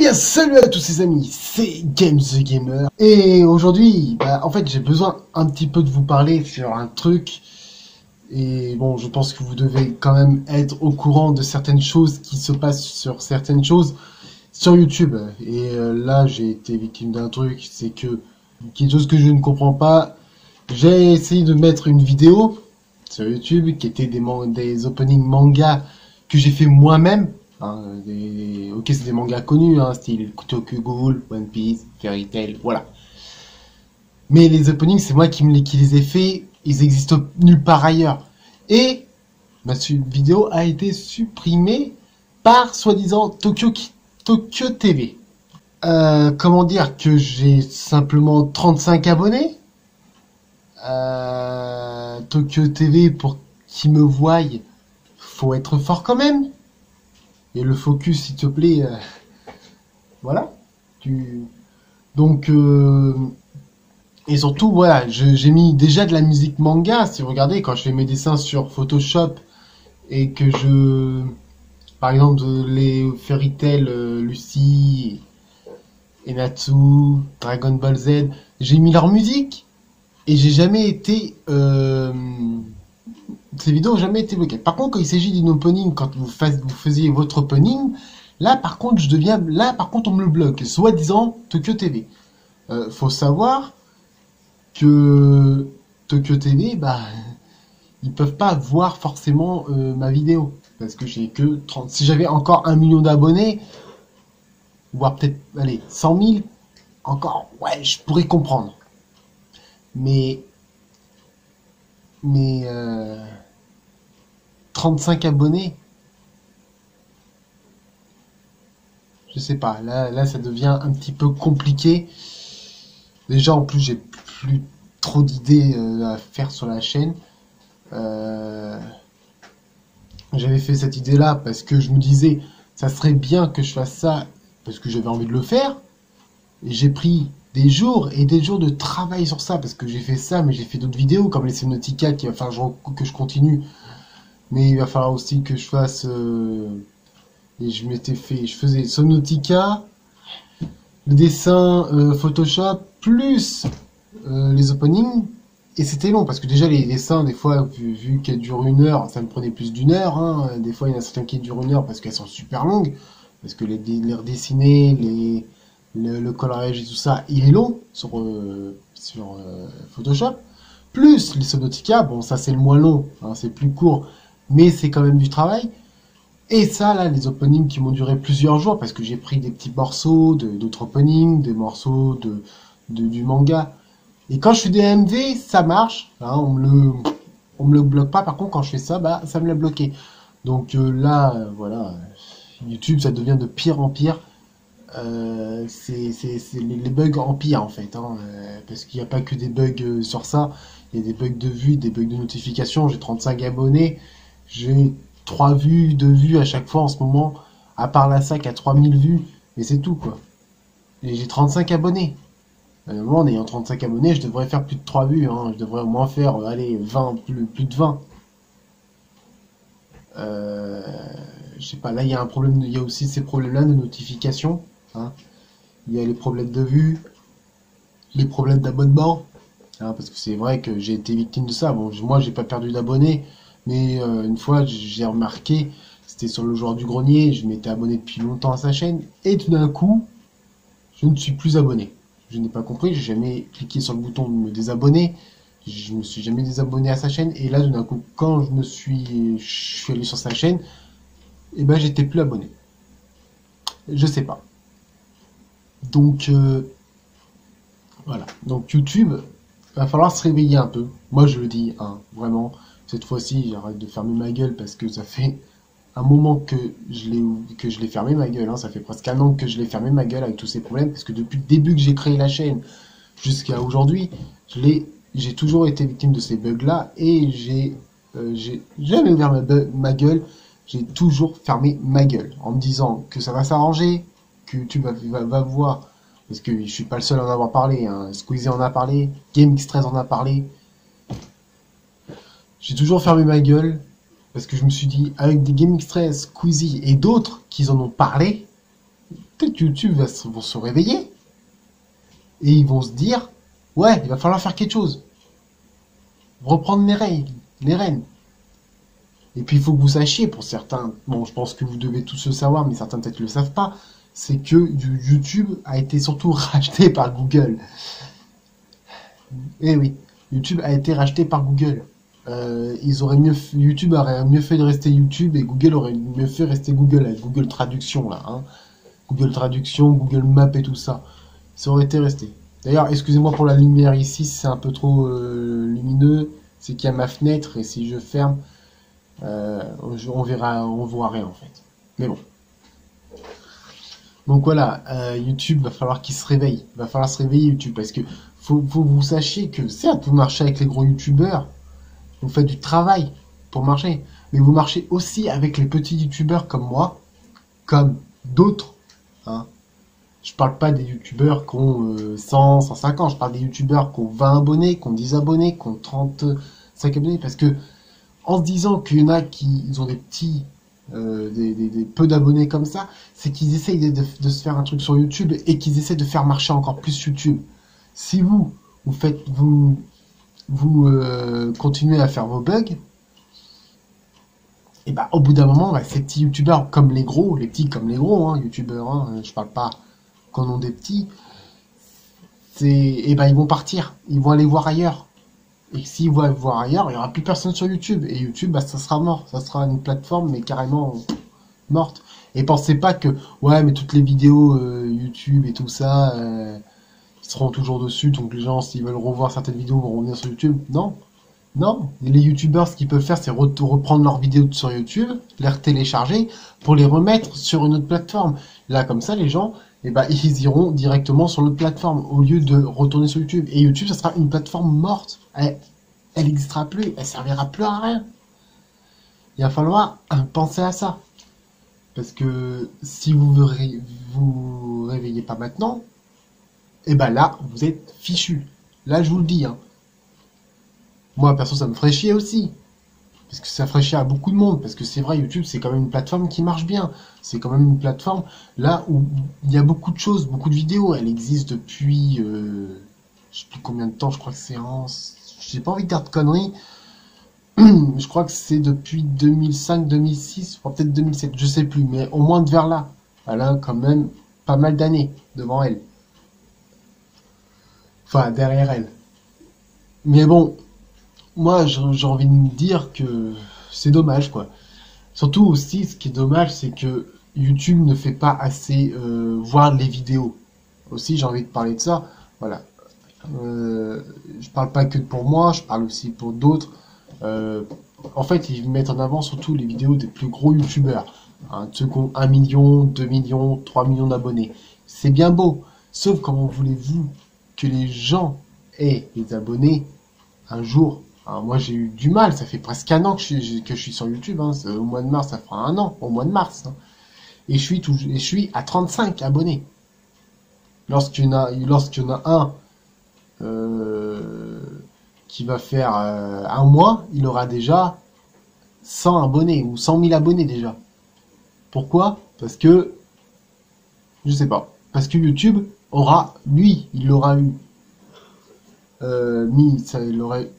bien, salut à tous les amis, c'est Games the Gamer. Et aujourd'hui, en fait, j'ai besoin un petit peu de vous parler sur un truc. Et bon, je pense que vous devez quand même être au courant de certaines choses qui se passent sur certaines choses sur YouTube. Et là, j'ai été victime d'un truc, c'est que quelque chose que je ne comprends pas. J'ai essayé de mettre une vidéo sur YouTube qui était des openings manga que j'ai fait moi-même. Ok, c'est des mangas connus, style Tokyo Ghoul, One Piece, Fairy Tail, voilà. Mais les openings, c'est moi qui les ai fait, ils existent nulle part ailleurs. Et ma vidéo a été supprimée par soi-disant Tokyo TV. Comment dire que j'ai simplement 35 abonnés. Tokyo TV, pour qui me voie, faut être fort quand même. Et le focus, s'il te plaît, voilà. Donc, et surtout, voilà, j'ai mis déjà de la musique manga. Si vous regardez, quand je fais mes dessins sur Photoshop et que par exemple, les Fairy Tail, Lucy et Natsu, Dragon Ball Z, j'ai mis leur musique et j'ai jamais été, ces vidéos n'ont jamais été bloquées. Par contre, quand il s'agit d'une opening, quand vous faisiez votre opening, là par contre on me le bloque, soi-disant Tokyo TV. Faut savoir que Tokyo TV, ils peuvent pas voir forcément ma vidéo, parce que j'ai que 30. Si j'avais encore 1 million d'abonnés, voire peut-être, allez, 100 000, encore, ouais, je pourrais comprendre. Mais 35 abonnés, je sais pas, là ça devient un petit peu compliqué. Déjà, en plus, j'ai plus trop d'idées à faire sur la chaîne. J'avais fait cette idée-là parce que je me disais, ça serait bien que je fasse ça, parce que j'avais envie de le faire. Et j'ai pris des jours et des jours de travail sur ça, parce que j'ai fait ça, mais j'ai fait d'autres vidéos, comme les Subnautica, qu'il va falloir que je continue. Mais il va falloir aussi que je fasse... et je faisais Subnautica, le dessin Photoshop, plus les openings. Et c'était long, parce que déjà les dessins, des fois, vu qu'elles durent 1 heure, ça me prenait plus d'1 heure. Des fois, il y en a certains qui durent 1 heure parce qu'elles sont super longues. Parce que les redessiner, le coloriage et tout ça, il est long sur Photoshop. Plus les Subnautica, bon, ça c'est le moins long, c'est plus court, mais c'est quand même du travail. Et ça, là, les openings qui m'ont duré plusieurs jours, parce que j'ai pris des petits morceaux d'autres openings, des morceaux du manga. Et quand je fais des MV, ça marche, on me le bloque pas. Par contre, quand je fais ça, ça me l'a bloqué. Donc là, voilà, YouTube, ça devient de pire en pire. C'est les bugs empirent en fait, parce qu'il n'y a pas que des bugs sur ça. Il y a des bugs de vue, des bugs de notification. J'ai 35 abonnés, j'ai 3 vues, 2 vues à chaque fois en ce moment, à part la sac à 3000 vues, mais c'est tout quoi. Et j'ai 35 abonnés. Moi, en ayant 35 abonnés, je devrais faire plus de 3 vues, je devrais au moins faire, allez, 20, plus de 20. Je sais pas, là il y a un problème, il y a aussi ces problèmes-là de notification. Il y a les problèmes de vue, les problèmes d'abonnement, parce que c'est vrai que j'ai été victime de ça. Bon, moi j'ai pas perdu d'abonnés, mais une fois j'ai remarqué, c'était sur le joueur du grenier, je m'étais abonné depuis longtemps à sa chaîne, et tout d'un coup, je ne suis plus abonné. Je n'ai pas compris, j'ai jamais cliqué sur le bouton de me désabonner, je me suis jamais désabonné à sa chaîne, et là tout d'un coup, quand je suis allé sur sa chaîne, et j'étais plus abonné. Je sais pas. Donc voilà. Donc YouTube, va falloir se réveiller un peu. Moi je le dis, vraiment. Cette fois-ci, j'arrête de fermer ma gueule parce que ça fait un moment que je l'ai fermé ma gueule. Ça fait presque 1 an que je l'ai fermé ma gueule avec tous ces problèmes, parce que depuis le début que j'ai créé la chaîne jusqu'à aujourd'hui, j'ai toujours été victime de ces bugs-là, et j'ai jamais ouvert ma gueule. J'ai toujours fermé ma gueule en me disant que ça va s'arranger, que YouTube va voir, parce que je suis pas le seul à en avoir parlé, Squeezie en a parlé, GameX13 en a parlé. J'ai toujours fermé ma gueule, parce que je me suis dit, avec des GameX13, Squeezie et d'autres qui en ont parlé, peut-être que YouTube vont se réveiller et ils vont se dire, ouais, il va falloir faire quelque chose. Reprendre les rênes. Et puis il faut que vous sachiez, pour certains, bon je pense que vous devez tous le savoir, mais certains peut-être le savent pas, c'est que YouTube a été surtout racheté par Google. Eh oui, YouTube a été racheté par Google. YouTube aurait mieux fait de rester YouTube et Google aurait mieux fait de rester Google avec Google Traduction là, hein. Google Traduction, Google Maps et tout ça. Ça aurait été resté. D'ailleurs, excusez-moi pour la lumière ici, c'est un peu trop lumineux. C'est qu'il y a ma fenêtre et si je ferme, on voit rien en fait. Mais bon. Donc voilà, YouTube va falloir qu'il se réveille. Va falloir se réveiller YouTube parce que faut que vous sachiez que certes vous marchez avec les gros YouTubeurs, vous faites du travail pour marcher, mais vous marchez aussi avec les petits YouTubeurs comme moi, comme d'autres. Hein. Je parle pas des YouTubeurs qui ont 100, 150, je parle des YouTubeurs qui ont 20 abonnés, qui ont 10 abonnés, qui ont 35 abonnés, parce que en se disant qu'il y en a qui ont des petits, des peu d'abonnés comme ça, c'est qu'ils essayent de se faire un truc sur YouTube et qu'ils essaient de faire marcher encore plus YouTube. Si vous continuez à faire vos bugs, et bah au bout d'un moment, bah, ces petits youtubeurs comme les gros, les petits comme les gros, hein, youtubeurs, hein, je parle pas qu'on ont des petits, et bah ils vont partir, ils vont aller voir ailleurs. Et s'ils vont aller voir ailleurs, il n'y aura plus personne sur YouTube. Et YouTube, bah, ça sera mort. Ça sera une plateforme, mais carrément morte. Et pensez pas que, ouais, mais toutes les vidéos YouTube et tout ça, seront toujours dessus. Donc les gens, s'ils veulent revoir certaines vidéos, vont revenir sur YouTube. Non. Non. Les YouTubeurs, ce qu'ils peuvent faire, c'est reprendre leurs vidéos sur YouTube, les télécharger pour les remettre sur une autre plateforme. Là, comme ça, les gens, eh ben, ils iront directement sur l'autre plateforme au lieu de retourner sur YouTube. Et YouTube, ça sera une plateforme morte. Elle n'existera plus. Elle servira plus à rien. Il va falloir penser à ça. Parce que si vous vous réveillez pas maintenant, et ben là, vous êtes fichu. Là, je vous le dis. Hein. Moi, perso, ça me ferait chier aussi. Parce que ça ferait chier à beaucoup de monde. Parce que c'est vrai, YouTube, c'est quand même une plateforme qui marche bien. C'est quand même une plateforme là où il y a beaucoup de choses, beaucoup de vidéos. Elle existe depuis, je sais plus combien de temps. Je crois que c'est en, j'ai pas envie de dire de conneries. Je crois que c'est depuis 2005, 2006, ou peut-être 2007, je sais plus, mais au moins de vers là. Elle a quand même pas mal d'années devant elle. Enfin, derrière elle. Mais bon, moi, j'ai envie de me dire que c'est dommage, quoi. Surtout aussi, ce qui est dommage, c'est que YouTube ne fait pas assez voir les vidéos. Aussi, j'ai envie de parler de ça. Voilà. Je parle pas que pour moi, je parle aussi pour d'autres. En fait, ils mettent en avant surtout les vidéos des plus gros youtubeurs, hein, ceux qui ont 1 million, 2 millions, 3 millions d'abonnés. C'est bien beau, sauf comment voulez-vous que les gens aient des abonnés un jour? Alors moi j'ai eu du mal, ça fait presque un an que je suis sur YouTube, hein, au mois de mars, ça fera un an, au mois de mars. Hein, et je suis à 35 abonnés. Lorsqu'il y en a un qui va faire un mois, il aura déjà 100 abonnés ou 100 000 abonnés déjà. Pourquoi? Parce que, je sais pas, parce que YouTube aura, lui, il l'aura eu, il aurait,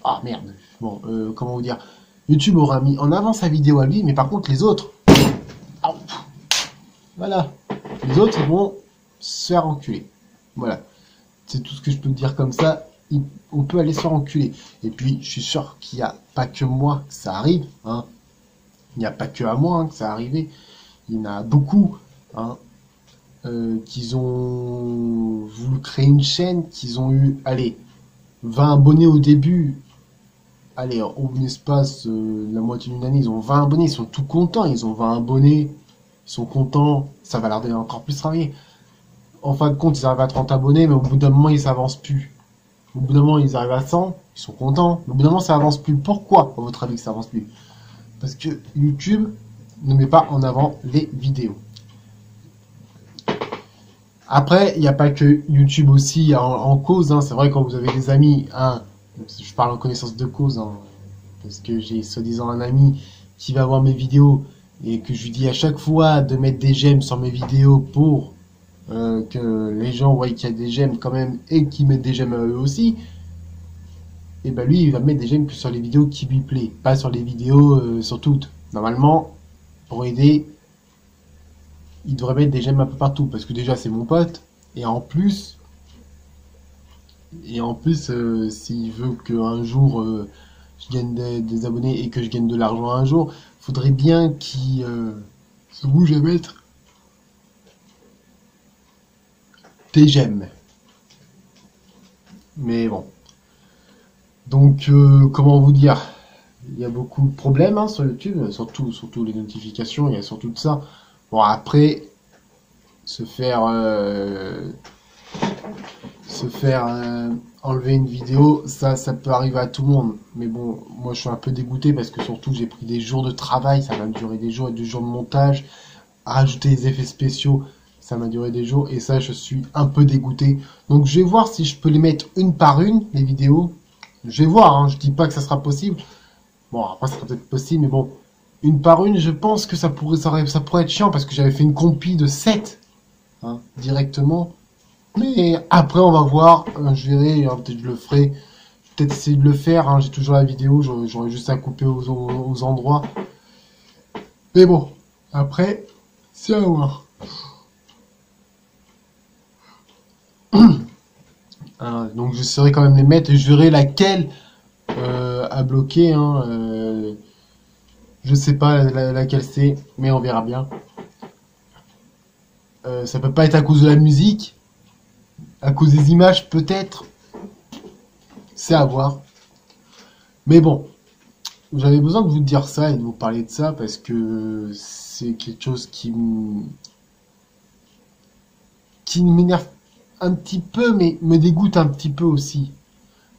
ah merde, bon, comment vous dire, YouTube aura mis en avant sa vidéo à lui, mais par contre les autres, ah, voilà, les autres ils vont se faire enculer. Voilà, c'est tout ce que je peux dire comme ça. On peut aller se faire enculer. Et puis, je suis sûr qu'il n'y a pas que moi que ça arrive. Hein. Il n'y a pas que à moi hein, que ça arrive. Il y en a beaucoup hein, qui ont voulu créer une chaîne, qui ont eu, allez, 20 abonnés au début. Allez, en espace la moitié d'une année, ils ont 20 abonnés. Ils sont tout contents. Ils ont 20 abonnés. Ils sont contents. Ça va leur donner encore plus travailler. En fin de compte, ils arrivent à 30 abonnés, mais au bout d'un moment, ils s'avancent plus. Au bout d'un moment, ils arrivent à 100, ils sont contents. Au bout d'un moment, ça avance plus. Pourquoi, à votre avis, que ça avance plus? Parce que YouTube ne met pas en avant les vidéos. Après, il n'y a pas que YouTube aussi en cause. Hein. C'est vrai, quand vous avez des amis, hein, je parle en connaissance de cause, hein, parce que j'ai soi-disant un ami qui va voir mes vidéos et que je lui dis à chaque fois de mettre des j'aime sur mes vidéos pour que les gens voient qu'il y a des j'aime quand même et qu'ils mettent des j'aime à eux aussi, et ben lui il va mettre des j'aime que sur les vidéos qui lui plaît, pas sur les vidéos sur toutes. Normalement, pour aider, il devrait mettre des j'aime un peu partout parce que déjà c'est mon pote et en plus s'il veut qu'un jour je gagne des abonnés et que je gagne de l'argent un jour, faudrait bien qu'il se bouge à mettre des j'aime. Mais bon. Donc, comment vous dire? Il y a beaucoup de problèmes hein, sur YouTube, surtout les notifications, il y a surtout de ça. Bon, après, se faire, enlever une vidéo, ça peut arriver à tout le monde. Mais bon, moi je suis un peu dégoûté parce que surtout j'ai pris des jours de travail, ça m'a duré des jours et des jours de montage, rajouter des effets spéciaux, ça m'a duré des jours et ça je suis un peu dégoûté. Donc je vais voir si je peux les mettre une par une, les vidéos. Je vais voir, hein, je dis pas que ça sera possible. Bon, après ça sera peut-être possible, mais bon, une par une, je pense que ça pourrait être chiant parce que j'avais fait une compil de 7 hein, directement. Mais après, on va voir. Je verrai, hein, peut-être je le ferai. Peut-être essayer de le faire. Hein, j'ai toujours la vidéo. J'aurais juste à couper aux endroits. Mais bon, après, c'est à voir. Donc, je saurai quand même les mettre et je verrai laquelle à bloquer. Hein, je sais pas laquelle c'est, mais on verra bien. Ça peut pas être à cause de la musique. À cause des images, peut-être. C'est à voir. Mais bon, j'avais besoin de vous dire ça et de vous parler de ça parce que c'est quelque chose qui m'énerve un petit peu, mais me dégoûte un petit peu aussi.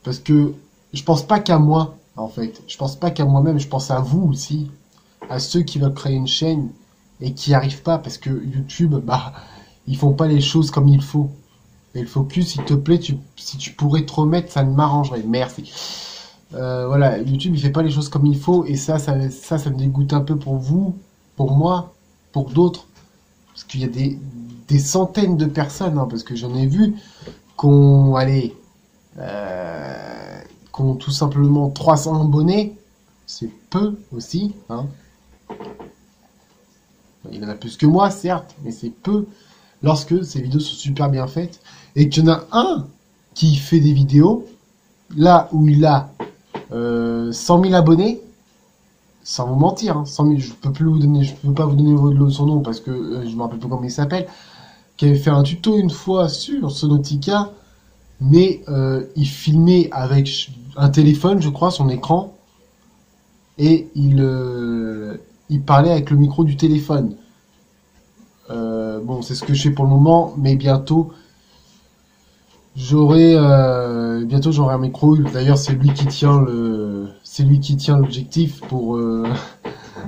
Parce que je pense pas qu'à moi, en fait. Je pense pas qu'à moi-même, je pense à vous aussi. À ceux qui veulent créer une chaîne et qui n'y arrivent pas parce que YouTube, bah, ils font pas les choses comme il faut. Et le focus, s'il te plaît, si tu pourrais te remettre, ça ne m'arrangerait. Merci. Voilà, YouTube, il fait pas les choses comme il faut, et ça me dégoûte un peu pour vous, pour moi, pour d'autres, parce qu'il y a des centaines de personnes, hein, parce que j'en ai vu allez, qu'on tout simplement 300 abonnés, c'est peu aussi, hein. Il y en a plus que moi, certes, mais c'est peu lorsque ces vidéos sont super bien faites et qu'il y en a un qui fait des vidéos là où il a 100 000 abonnés, sans vous mentir, hein, 100 000, je peux pas vous donner son nom parce que je me rappelle pas comment il s'appelle, qui avait fait un tuto une fois sur Sonautica, mais il filmait avec un téléphone, je crois, son écran, et il parlait avec le micro du téléphone. Bon, c'est ce que je fais pour le moment, mais bientôt j'aurai un micro. D'ailleurs, c'est lui qui tient l'objectif pour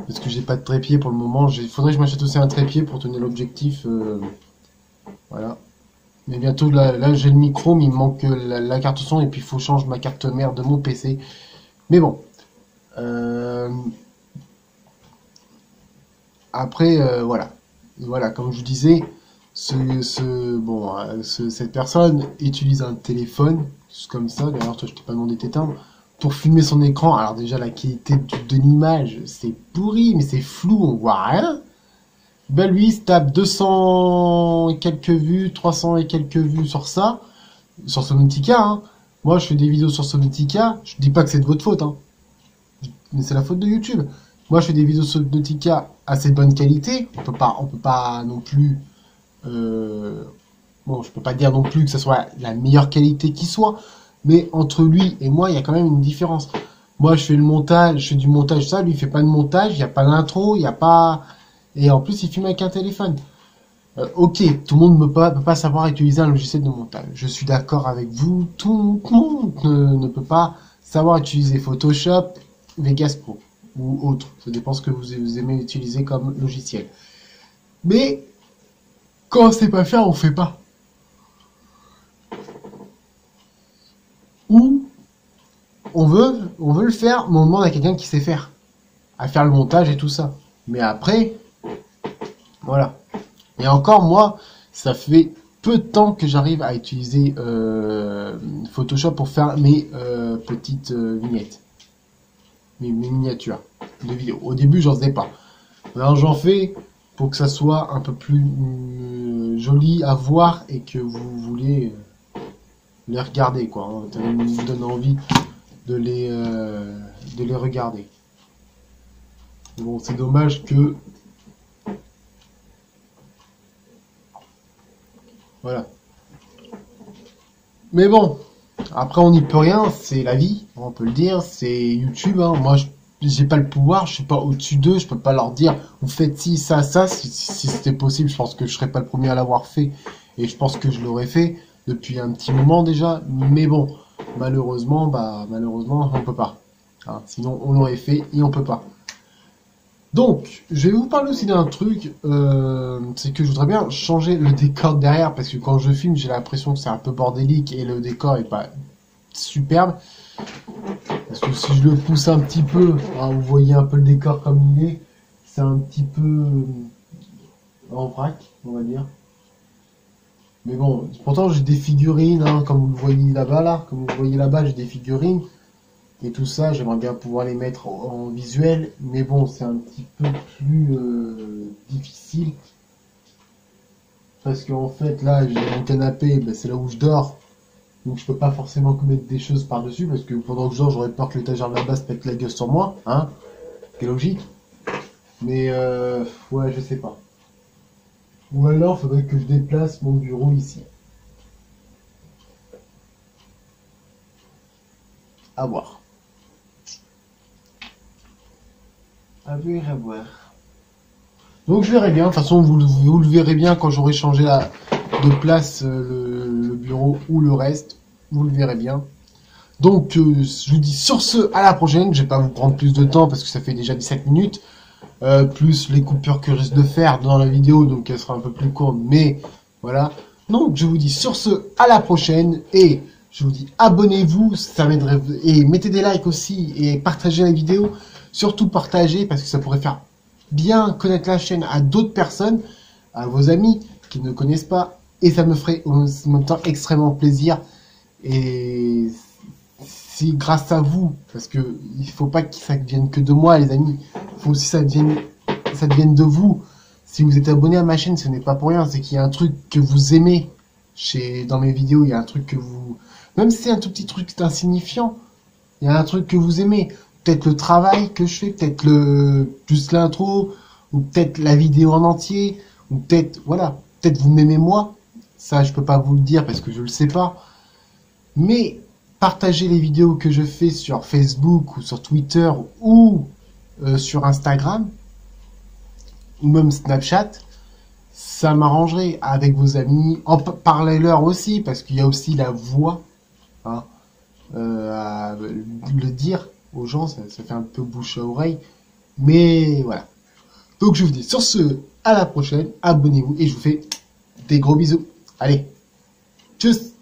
parce que j'ai pas de trépied pour le moment. Il faudrait que je m'achète aussi un trépied pour tenir l'objectif. Voilà. Mais bientôt là j'ai le micro, mais il me manque la carte son et puis il faut changer ma carte mère de mon PC. Mais bon. Après, voilà. Voilà, comme je vous disais, cette personne utilise un téléphone, comme ça, d'ailleurs, toi, je t'ai pas demandé de t'éteindre, pour filmer son écran. Alors, déjà, la qualité de l'image, c'est pourri, mais c'est flou, on voit rien. Ben, lui, il se tape 200 et quelques vues, 300 et quelques vues sur ça, sur Sonautica, hein. Moi, je fais des vidéos sur Sonautica, je dis pas que c'est de votre faute, hein. Mais c'est la faute de YouTube. Moi, je fais des vidéos sur Nautica assez de bonne qualité. On peut pas non plus. Bon, je peux pas dire non plus que ce soit la meilleure qualité qui soit, mais entre lui et moi, il y a quand même une différence. Moi, je fais du montage ça. Lui, il fait pas de montage. Il y a pas d'intro, il y a pas. Et en plus, il filme avec un téléphone. Ok, tout le monde peut pas savoir utiliser un logiciel de montage. Je suis d'accord avec vous. Tout le monde ne peut pas savoir utiliser Photoshop, Vegas Pro ou autre. Ça dépend ce que vous aimez utiliser comme logiciel. Mais quand on sait pas faire, on fait pas. Ou on veut le faire, mais on demande à quelqu'un qui sait faire, à faire le montage et tout ça. Mais après, voilà. Et encore, moi, ça fait peu de temps que j'arrive à utiliser Photoshop pour faire mes petites vignettes, mes miniatures de vidéos. Au début, j'en faisais pas. Alors, j'en fais pour que ça soit un peu plus joli à voir et que vous voulez les regarder, quoi. Hein. Ça vous donne envie de les regarder. Bon, c'est dommage que... Voilà. Mais bon, après on n'y peut rien, c'est la vie, on peut le dire, c'est YouTube. Hein. Moi, j'ai pas le pouvoir, je suis pas au-dessus d'eux, je peux pas leur dire, vous faites ci, ça, ça. Si c'était possible, je pense que je serais pas le premier à l'avoir fait, et je pense que je l'aurais fait depuis un petit moment déjà. Mais bon, malheureusement, on peut pas. Hein. Sinon, on l'aurait fait et on peut pas. Donc, je vais vous parler aussi d'un truc, c'est que je voudrais bien changer le décor derrière, parce que quand je filme, j'ai l'impression que c'est un peu bordélique et le décor est pas superbe. Parce que si je le pousse un petit peu, hein, vous voyez un peu le décor comme il est, c'est un petit peu en vrac, on va dire. Mais bon, pourtant j'ai des figurines, hein, comme vous le voyez là-bas, j'ai des figurines. Et tout ça, j'aimerais bien pouvoir les mettre en visuel, mais bon, c'est un petit peu plus difficile. Parce qu'en fait, là, j'ai mon canapé, ben, c'est là où je dors. Donc je peux pas forcément mettre des choses par-dessus, parce que pendant que je dors, j'aurais peur que l'étagère de là-bas se pète la gueule sur moi, hein. C'est logique. Mais ouais, je sais pas. Ou alors, faudrait que je déplace mon bureau ici. À voir. À voir, à voir. Donc je verrai bien, de toute façon vous le verrez bien quand j'aurai changé de place le bureau ou le reste, vous le verrez bien. Donc je vous dis sur ce, à la prochaine, je vais pas vous prendre plus de temps parce que ça fait déjà 17 minutes, plus les coupures que je risque de faire dans la vidéo, donc elle sera un peu plus courte, mais voilà. Donc je vous dis sur ce, à la prochaine, et je vous dis abonnez-vous, ça m'aiderait, et mettez des likes aussi, et partagez la vidéo, surtout partagez parce que ça pourrait faire bien connaître la chaîne à d'autres personnes, à vos amis qui ne connaissent pas, et ça me ferait en même temps extrêmement plaisir. Et c'est grâce à vous, parce que il faut pas que ça vienne que de moi, les amis. Il faut aussi que ça devienne de vous. Si vous êtes abonné à ma chaîne, ce n'est pas pour rien, c'est qu'il y a un truc que vous aimez dans mes vidéos, il y a un truc que vous, même si c'est un tout petit truc insignifiant, il y a un truc que vous aimez. Peut-être le travail que je fais, peut-être juste l'intro, ou peut-être la vidéo en entier, ou peut-être, voilà, peut-être vous m'aimez moi. Ça, je peux pas vous le dire parce que je le sais pas. Mais partagez les vidéos que je fais sur Facebook ou sur Twitter ou sur Instagram ou même Snapchat, ça m'arrangerait avec vos amis. Parlez-leur aussi parce qu'il y a aussi la voix, hein, à le dire aux gens, ça fait un peu bouche à oreille, mais voilà. Donc je vous dis sur ce, à la prochaine, abonnez-vous et je vous fais des gros bisous. Allez, tchuss.